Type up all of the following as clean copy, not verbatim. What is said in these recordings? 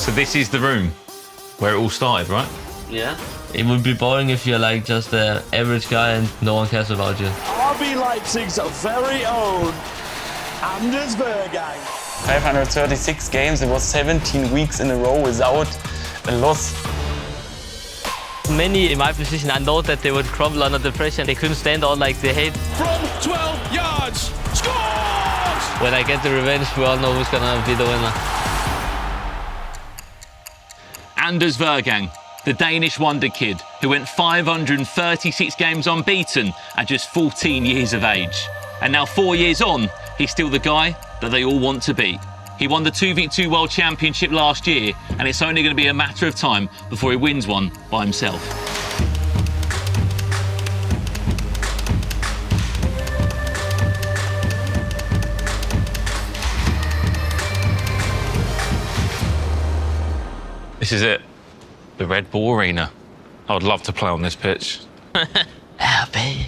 So this is the room where it all started, right? Yeah. It would be boring if you're like just an average guy and no one cares about you. RB Leipzig's very own Anders Vejrgang. 536 games, it was 17 weeks in a row without a loss. Many in my position, I know that they would crumble under the pressure. They couldn't stand all like the hate. From 12 yards, scores! When I get the revenge, we all know who's gonna be the winner. Anders Vejrgang, the Danish wonder kid who went 536 games unbeaten at just 14 years of age. And now 4 years on, he's still the guy that they all want to beat. He won the 2v2 World Championship last year, and it's only going to be a matter of time before he wins one by himself. This is it, the Red Bull Arena. I would love to play on this pitch. RB.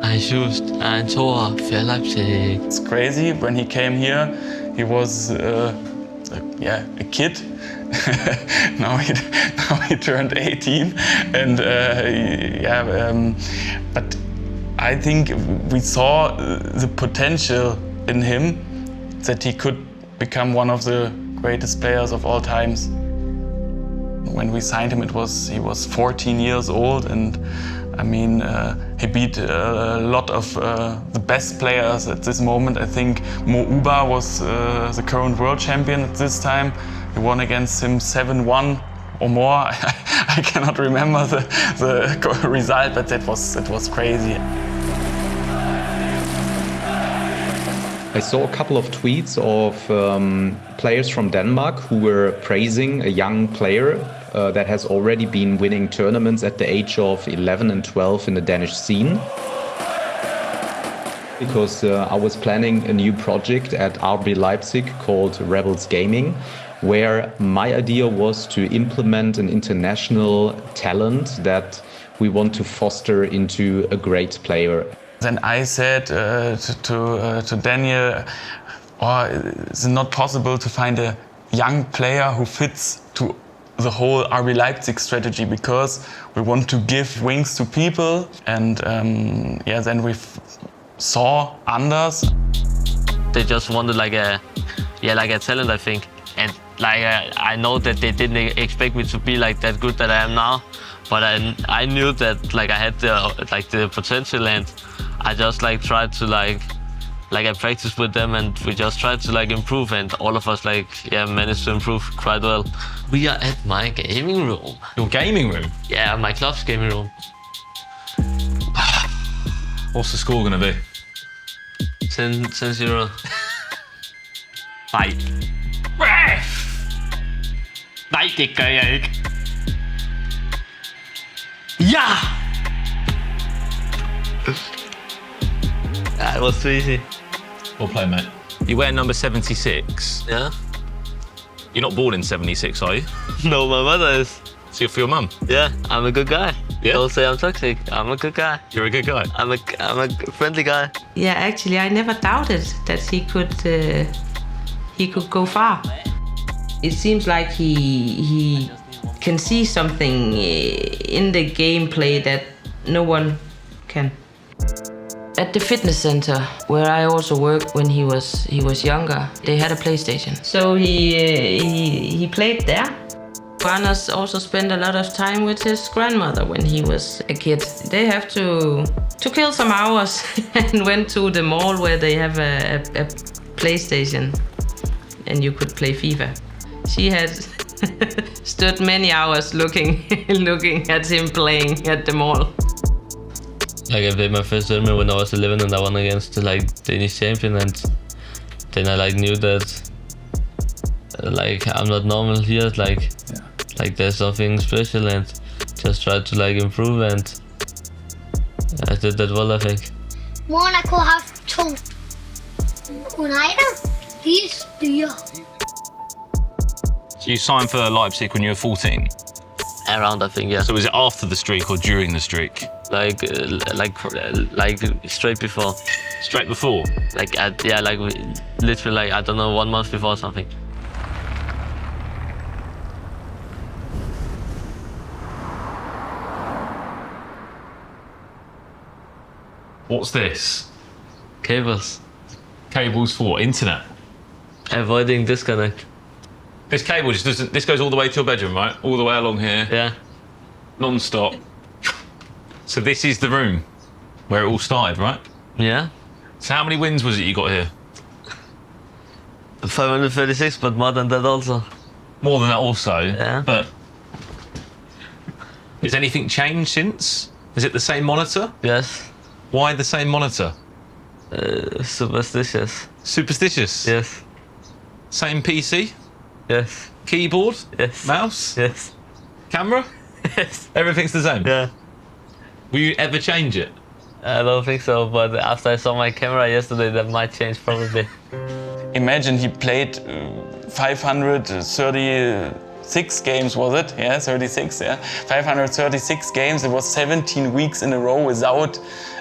I chose ein Tor für Leipzig. It's crazy. When he came here, he was a kid. now he turned 18, and but I think we saw the potential in him that he could become one of the greatest players of all times. When we signed him, he was 14 years old, and I mean, he beat a lot of the best players at this moment. I think Mo Uba was the current world champion at this time. We won against him 7-1 or more. I cannot remember the result, but that was crazy. I saw a couple of tweets of players from Denmark who were praising a young player that has already been winning tournaments at the age of 11 and 12 in the Danish scene. Because I was planning a new project at RB Leipzig called Rebels Gaming, where my idea was to implement an international talent that we want to foster into a great player. Then I said to Daniel, is it not possible to find a young player who fits to the whole RB Leipzig strategy, because we want to give wings to people. And then we saw Anders. They just wanted like a talent, I think. And I know that they didn't expect me to be like that good that I am now, but I knew that I had the potential, and I just tried to I practiced with them, and we just tried to improve, and all of us managed to improve quite well. We are at my gaming room. Your gaming room? Yeah, my club's gaming room. What's the score gonna be? 10-0. Nej. Nej, det gør jeg ikke. Ja! Yeah, it was too easy. Well played, mate. You wear number 76. Yeah? You're not born in 76, are you? No, my mother is. So you're for your mum? Yeah, I'm a good guy. Yeah? Don't say I'm toxic. I'm a good guy. You're a good guy. I'm a friendly guy. Yeah, actually, I never doubted that he could go far. It seems like he can see something in the gameplay that no one can. At the fitness center, where I also worked when he was younger, they had a PlayStation. So he played there. Anders also spent a lot of time with his grandmother when he was a kid. They have to kill some hours and went to the mall where they have a PlayStation and you could play FIFA. She had stood many hours looking at him playing at the mall. I played my first tournament when I was 11, and I won against the Danish champion, and then I knew that I'm not normal here. There's something special, and just tried to improve, and I did that well, I think. Monaco have 2. United, he's 4. So you signed for Leipzig when you were 14? Around, I think, yeah. So was it after the streak or during the streak? Straight before. Straight before? Like, literally, like, I don't know, 1 month before or something. What's this? Cables. Cables for internet. Avoiding disconnect. This cable just doesn't. This goes all the way to your bedroom, right? All the way along here, Yeah. non-stop. So this is the room where it all started, right? Yeah. So how many wins was it you got here? 536, but more than that also. More than that, also. Yeah. But has anything changed since? Is it the same monitor? Yes. Why the same monitor? Superstitious. Superstitious. Yes. Same PC. Yes. Keyboard. Yes. Mouse. Yes. Camera. Yes. Everything's the same. Yeah. Will you ever change it? I don't think so, but after I saw my camera yesterday, that might change probably. Imagine he played 536 games, was it? Yeah, 36, yeah. 536 games, it was 17 weeks in a row without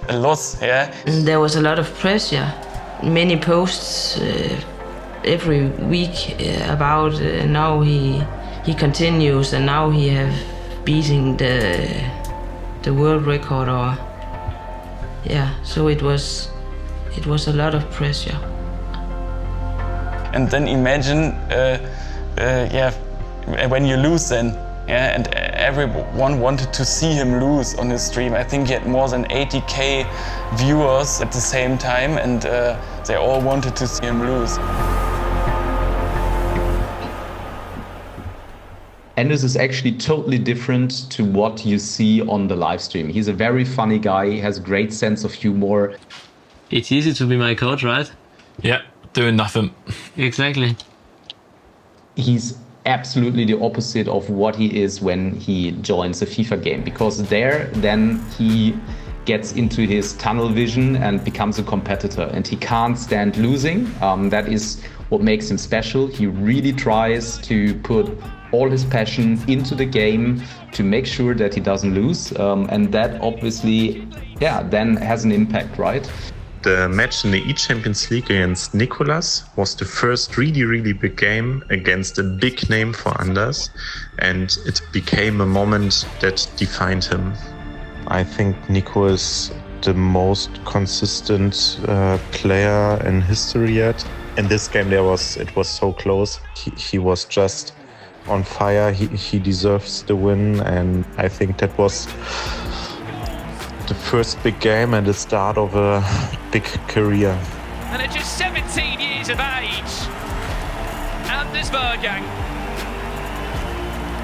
a loss, yeah. There was a lot of pressure, many posts every week about now he continues and now he have beating the world record, or yeah, so it was a lot of pressure. And then imagine, when you lose then, yeah, and everyone wanted to see him lose on his stream. I think he had more than 80k viewers at the same time, and they all wanted to see him lose. Anders is actually totally different to what you see on the live stream. He's a very funny guy, he has a great sense of humor. It's easy to be my coach, right? Yeah, doing nothing. Exactly. He's absolutely the opposite of what he is when he joins a FIFA game, because there then he gets into his tunnel vision and becomes a competitor, and he can't stand losing. That is what makes him special. He really tries to put all his passion into the game to make sure that he doesn't lose, and that obviously, yeah, then has an impact, right? The match in the E-Champions League against Nicolas was the first really big game against a big name for Anders, and it became a moment that defined him. I think Nico is the most consistent player in history yet. In this game it was so close. He was just on fire. He deserves the win, and I think that was the first big game and the start of a big career. And at just 17 years of age, Anders Vejrgang,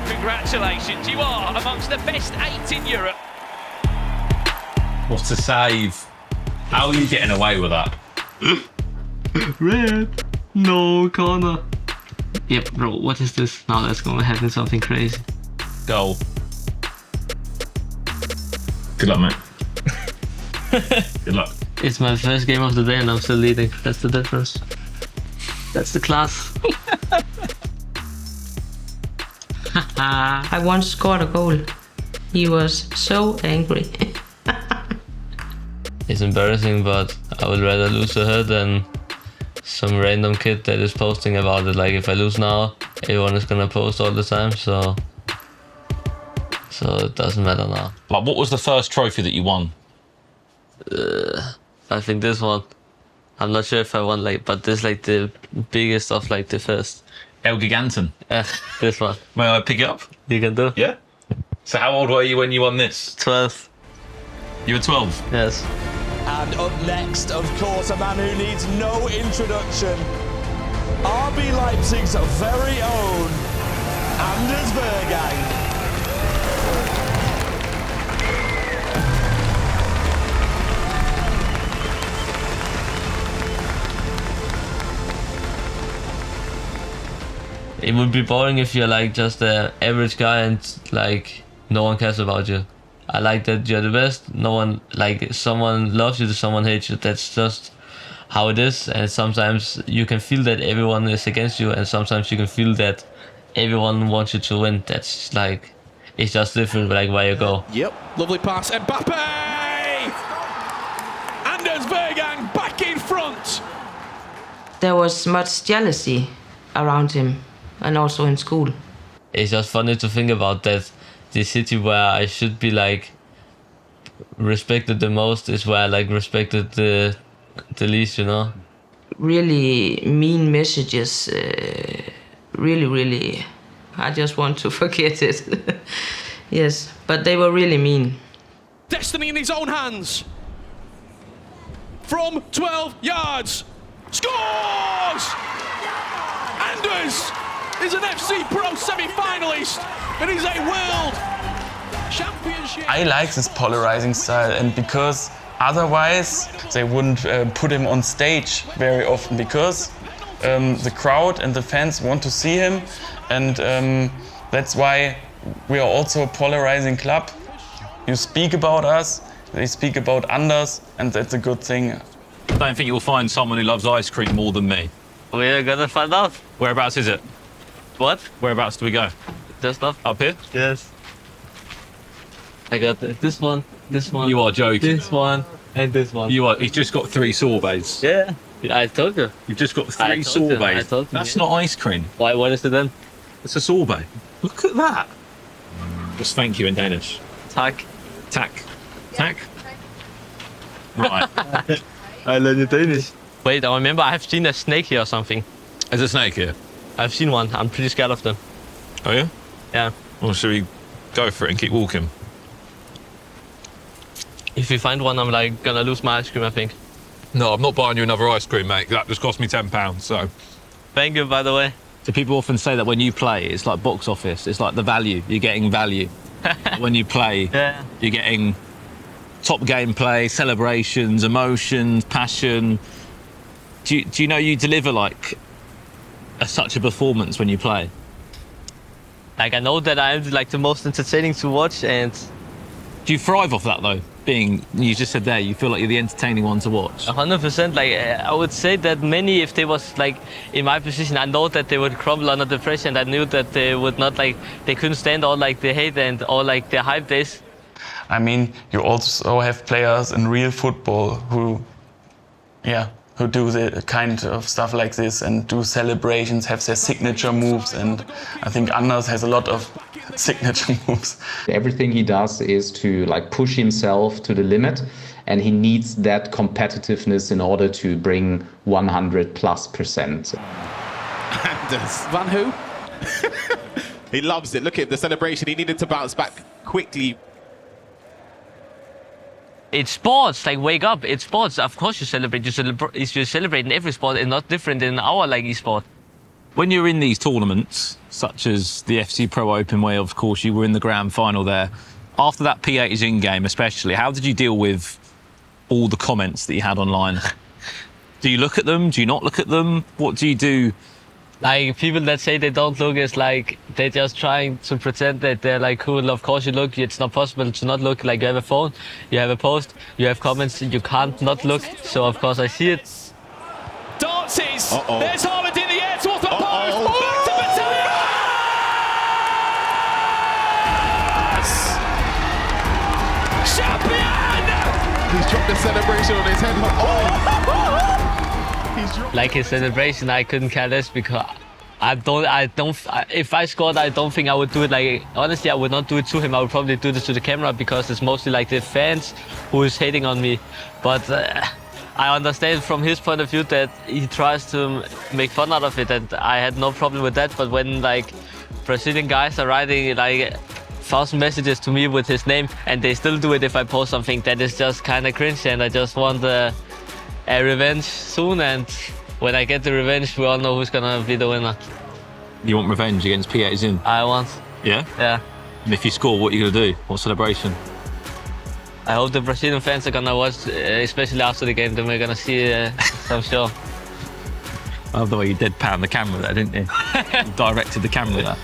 congratulations, you are amongst the best 8 in Europe. What a save. How are you getting away with that? Red. No, corner. Yep, bro, what is this? Now that's gonna happen something crazy. Goal. Good luck, mate. Good luck. It's my first game of the day and I'm still leading. That's the difference. That's the class. I once scored a goal. He was so angry. It's embarrassing, but I would rather lose to her than some random kid that is posting about it. Like, if I lose now, everyone is gonna post all the time, so it doesn't matter now. Like, what was the first trophy that you won? I think this one. I'm not sure if I won, like, but this like the biggest of like the first. El Giganten. This one. May I pick it up? You can do? Yeah. So how old were you when you won this? 12. You were 12? Yes. And up next, of course, a man who needs no introduction. RB Leipzig's very own Anders Vejrgang. It would be boring if you're like just an average guy and like no one cares about you. I like that you're the best. No one, like, someone loves you, someone hates you. That's just how it is. And sometimes you can feel that everyone is against you, and sometimes you can feel that everyone wants you to win. That's like, it's just different, like, where you go. Yep, lovely pass. Mbappe! Anders Vejrgang back there was much jealousy around him, and also in school. It's just funny to think about that the city where I should be like respected the most is where I like respected the least, you know. Really mean messages, really, I just want to forget it. Yes, but they were really mean. Destiny in his own hands. From 12 yards. Scores! Anders is an FC Pro semi-finalist and he's a world championship. I like this polarizing style, and because otherwise they wouldn't put him on stage very often, because the crowd and the fans want to see him, and that's why we are also a polarizing club. You speak about us, they speak about Anders, and that's a good thing. I don't think you'll find someone who loves ice cream more than me. We're gonna find out. Whereabouts is it? What? Whereabouts do we go? Just up. Up here? Yes. I got this one, this one. You are joking. This one, and this one. You are. He's just got 3 sorbets. Yeah. I told you. You've just got 3 I told you, sorbets. I told you, That's yeah. not ice cream. Why? What is it then? It's a sorbet. Look at that. Just thank you in Danish. Tak. Tack. Tack. Right. I learned it Danish. Wait, I remember I have seen a snake here or something. There's a snake here. I've seen one. I'm pretty scared of them. Oh yeah? Yeah. Well, should we go for it and keep walking? If we find one, I'm like gonna lose my ice cream, I think. No, I'm not buying you another ice cream, mate. That just cost me £10, so. Thank you, by the way. So people often say that when you play, it's like box office. It's like the value. You're getting value. When you play, Yeah. you're getting top gameplay, celebrations, emotions, passion. Do you know you deliver like such a performance when you play? Like I know that I'm like the most entertaining to watch, and Do you thrive off that though? Being, you just said there, you feel like you're the entertaining one to watch. 100%. Like I would say that many, if they was like in my position, I know that they would crumble under the pressure, and I knew that they would not like, they couldn't stand all like the hate and all like the hype days. I mean, you also have players in real football who do the kind of stuff like this and do celebrations, have their signature moves, and I think Anders has a lot of signature moves. Everything he does is to like push himself to the limit, and he needs that competitiveness in order to bring 100+%. Anders. Van who? He loves it. Look at the celebration. He needed to bounce back quickly. It's sports, like wake up, it's sports. Of course you celebrate, you celebrate in every sport and not different in our like e-sport. When you're in these tournaments, such as the FC Pro Open, where of course you were in the grand final there, after that PHzin game especially, how did you deal with all the comments that you had online? Do you look at them? Do you not look at them? What do you do? Like people that say they don't look, is like they're just trying to pretend that they're like cool. Of course you look, it's not possible to not look. Like you have a phone, you have a post, you have comments, you can't not look. So of course I see it. Dances. There's Haaland in the air towards the post. Back to Battaglia. Champion. He's dropped the celebration on his head. Like his celebration, I couldn't care less because if I scored, I don't think I would do it. Like honestly, I would not do it to him. I would probably do this to the camera because it's mostly like the fans who is hating on me. But I understand from his point of view that he tries to make fun out of it, and I had no problem with that. But when like Brazilian guys are writing like 1,000 messages to me with his name, and they still do it if I post something, that is just kind of cringe, and I just want a revenge soon, and when I get the revenge, we all know who's gonna be the winner. You want revenge against PHzin? I want. Yeah? Yeah. And if you score, what are you gonna do? What celebration? I hope the Brazilian fans are gonna watch, especially after the game, then we're gonna see some show. I love the way you deadpan the camera there, didn't you? You directed the camera there.